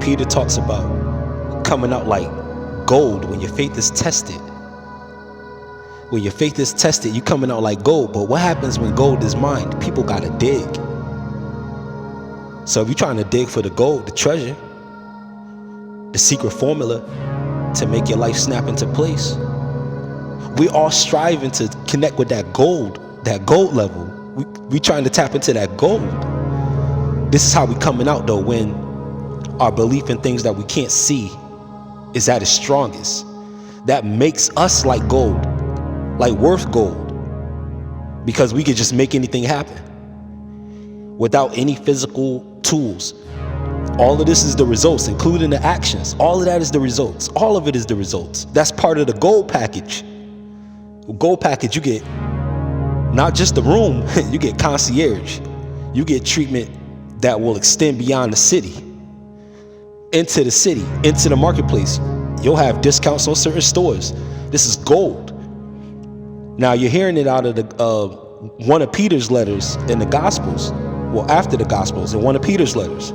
Peter talks about coming out like gold when your faith is tested. When your faith is tested, you coming out like gold. But what happens when gold is mined? People gotta dig. So if you're trying to dig for the gold, the treasure, the secret formula to make your life snap into place, we all striving to connect with that gold level. We trying to tap into that gold. This is how we coming out though, when our belief in things that we can't see is at its strongest. That makes us like gold, like worth gold, because we could just make anything happen without any physical tools. All of this is the results, including the actions. All of that is the results. All of it is the results. That's part of the gold package. Gold package, you get not just the room, you get concierge. You get treatment that will extend beyond the city, into the marketplace. You'll have discounts on certain stores. This is gold. Now you're hearing it out of the one of Peter's letters in the Gospels. Well, after the Gospels, in one of Peter's letters.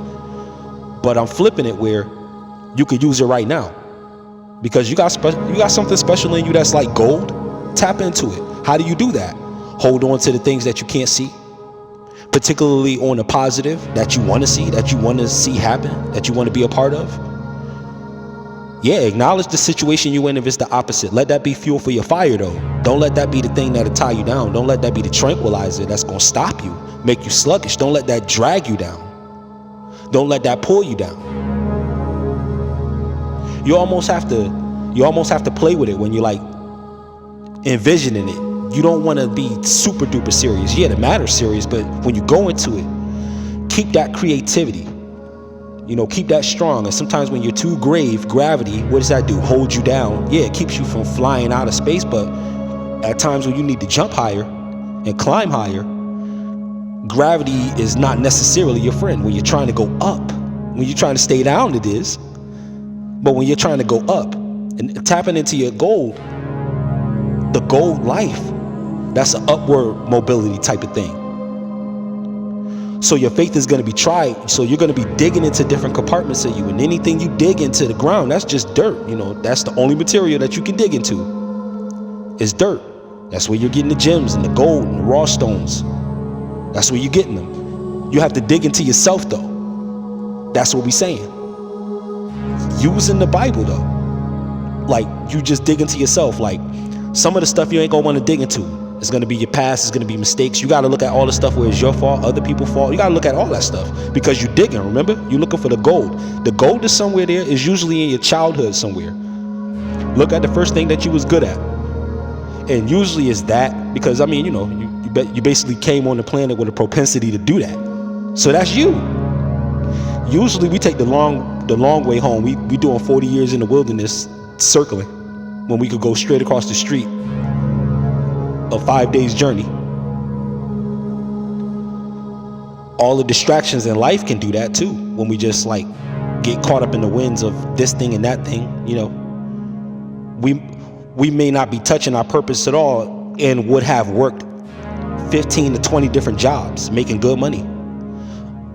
But I'm flipping it where you could use it right now, because you got something special in you that's like gold. Tap into it. How do you do that? Hold on to the things that you can't see, particularly on the positive that you want to see happen, that you want to be a part of. Yeah, acknowledge the situation you in if it's the opposite. Let that be fuel for your fire though. Don't let that be the thing that'll tie you down. Don't let that be the tranquilizer that's gonna stop you, make you sluggish. Don't let that drag you down. Don't let that pull you down. You almost have to play with it when you're like envisioning it. You don't want to be super duper serious. Yeah, it matters serious, but when you go into it, keep that creativity. Keep that strong. And sometimes when you're too grave, gravity, what does that do? Hold you down. Yeah, it keeps you from flying out of space, but at times when you need to jump higher and climb higher, gravity is not necessarily your friend. When you're trying to go up, when you're trying to stay down, it is. But when you're trying to go up and tapping into your gold, the gold life, that's an upward mobility type of thing. So your faith is going to be tried. So you're going to be digging into different compartments of you, and anything you dig into the ground, that's just dirt. That's the only material that you can dig into is dirt. That's where you're getting the gems and the gold and the raw stones. That's where you're getting them. You have to dig into yourself though. That's what we're saying. Using the Bible though. Like, you just dig into yourself. Like, some of the stuff you ain't gonna want to dig into. It's gonna be your past, it's gonna be mistakes. You gotta look at all the stuff where it's your fault, other people's fault. You gotta look at all that stuff because you're digging, remember? You're looking for the gold. The gold is somewhere there, is usually in your childhood somewhere. Look at the first thing that you was good at. And usually it's that, because you basically came on the planet with a propensity to do that. So that's you. Usually we take the long way home. We doing 40 years in the wilderness circling when we could go straight across the street, a 5 days journey. All the distractions in life can do that too. When we just like get caught up in the winds of this thing and that thing, we may not be touching our purpose at all and would have worked 15 to 20 different jobs, making good money,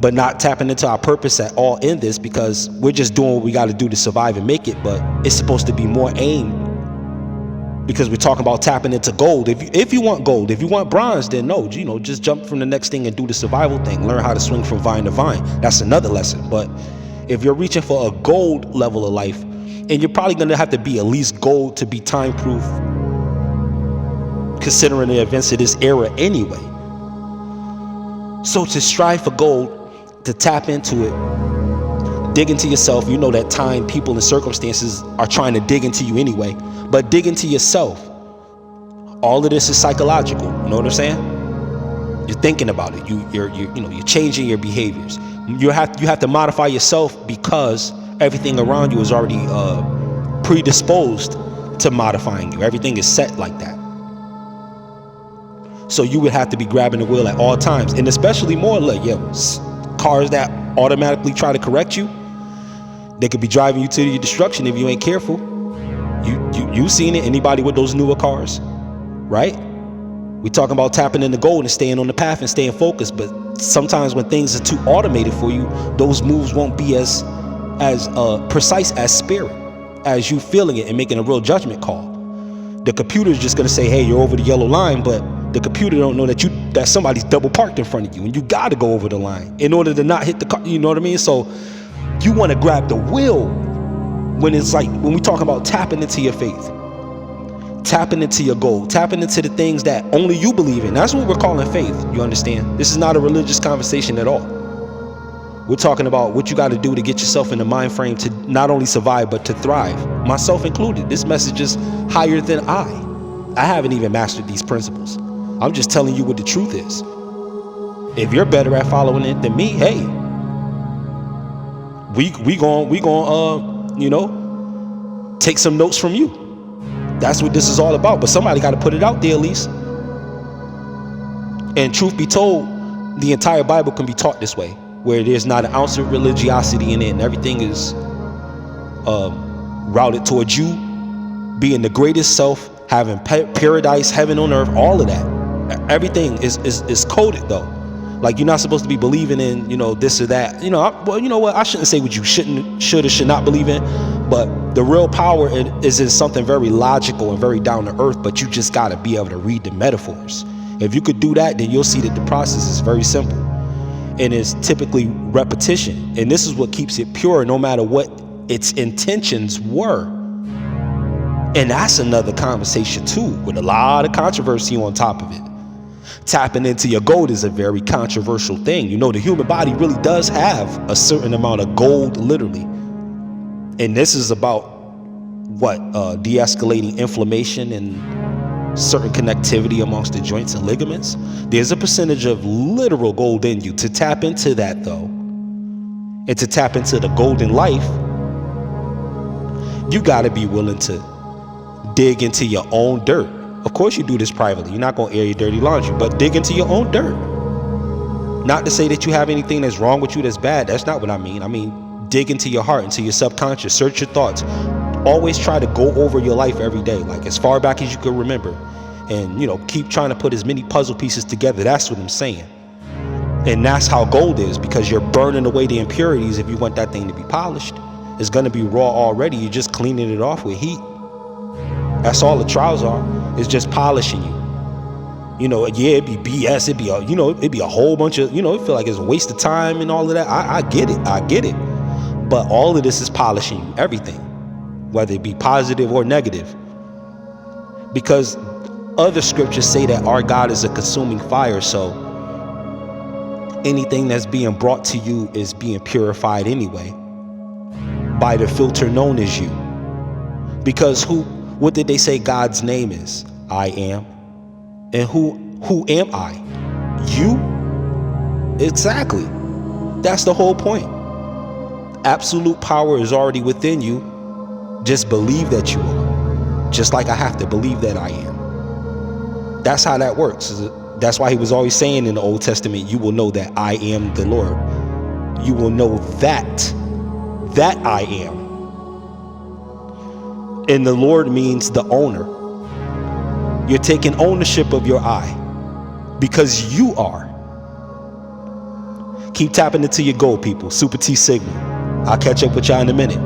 but not tapping into our purpose at all in this, because we're just doing what we got to do to survive and make it. But it's supposed to be more aimed, because we're talking about tapping into gold. If you want gold, if you want bronze, then no, just jump from the next thing and do the survival thing. Learn how to swing from vine to vine. That's another lesson. But if you're reaching for a gold level of life, and you're probably going to have to be at least gold to be time proof, considering the events of this era anyway. So to strive for gold, to tap into it, dig into yourself. That time, people, and circumstances are trying to dig into you anyway, but dig into yourself. All of this is psychological. You know what I'm saying? You're thinking about it. You're changing your behaviors. You have to modify yourself, because everything around you is already predisposed to modifying you. Everything is set like that. So you would have to be grabbing the wheel at all times, and especially more like cars that automatically try to correct you. They could be driving you to your destruction if you ain't careful. You seen it. Anybody with those newer cars, right? We talking about tapping in the gold and staying on the path and staying focused. But sometimes when things are too automated for you, those moves won't be as as precise as spirit, as you feeling it and making a real judgment call. The computer is just going to say, hey, you're over the yellow line, but the computer don't know that somebody's double parked in front of you, and you got to go over the line in order to not hit the car. You know what I mean? So you want to grab the wheel when it's like, when we talk about tapping into your faith, tapping into your goal, tapping into the things that only you believe in. That's what we're calling faith. You understand? This is not a religious conversation at all. We're talking about what you got to do to get yourself in the mind frame to not only survive, but to thrive, myself included. This message is higher than I haven't even mastered these principles. I'm just telling you what the truth is. If you're better at following it than me, hey, we going you know, take some notes from you. That's what this is all about. But somebody got to put it out there at least. And truth be told, the entire Bible can be taught this way, where there's not an ounce of religiosity in it, and everything is routed towards you being the greatest self, having paradise, heaven on earth, all of that. Everything is coded though. Like, you're not supposed to be believing in, you know, this or that. You know, well, you know what? I shouldn't say what you should or should not believe in, but the real power is in something very logical and very down to earth. But you just got to be able to read the metaphors. If you could do that, then you'll see that the process is very simple, and it's typically repetition. And this is what keeps it pure, no matter what its intentions were. And that's another conversation too, with a lot of controversy on top of it. Tapping into your gold is a very controversial thing. You know, the human body really does have a certain amount of gold, literally. And this is about what? De-escalating inflammation and certain connectivity amongst the joints and ligaments. There's a percentage of literal gold in you. To tap into that though, and to tap into the golden life, you got to be willing to dig into your own dirt. Of course you do this privately. You're not going to air your dirty laundry, but dig into your own dirt. Not to say that you have anything that's wrong with you that's bad. That's not what I mean. I mean, dig into your heart, into your subconscious, search your thoughts. Always try to go over your life every day, like as far back as you could remember. And, you know, keep trying to put as many puzzle pieces together. That's what I'm saying. And that's how gold is, because you're burning away the impurities. If you want that thing to be polished, it's going to be raw already. You're just cleaning it off with heat. That's all the trials are. It's just polishing you. You know, yeah, it'd be BS. It'd be a whole bunch of, you know, it feel like it's a waste of time and all of that. I get it. But all of this is polishing you, everything, whether it be positive or negative. Because other scriptures say that our God is a consuming fire. So anything that's being brought to you is being purified anyway by the filter known as you. Because what did they say God's name is? I am. And who am I? You? Exactly. That's the whole point. Absolute power is already within you. Just believe that you are. Just like I have to believe that I am. That's how that works. That's why he was always saying in the Old Testament, you will know that I am the Lord. You will know that I am. And the Lord means the owner. You're taking ownership of your I, because you are. Keep tapping into your goal, people. Super T Sigma. I'll catch up with y'all in a minute.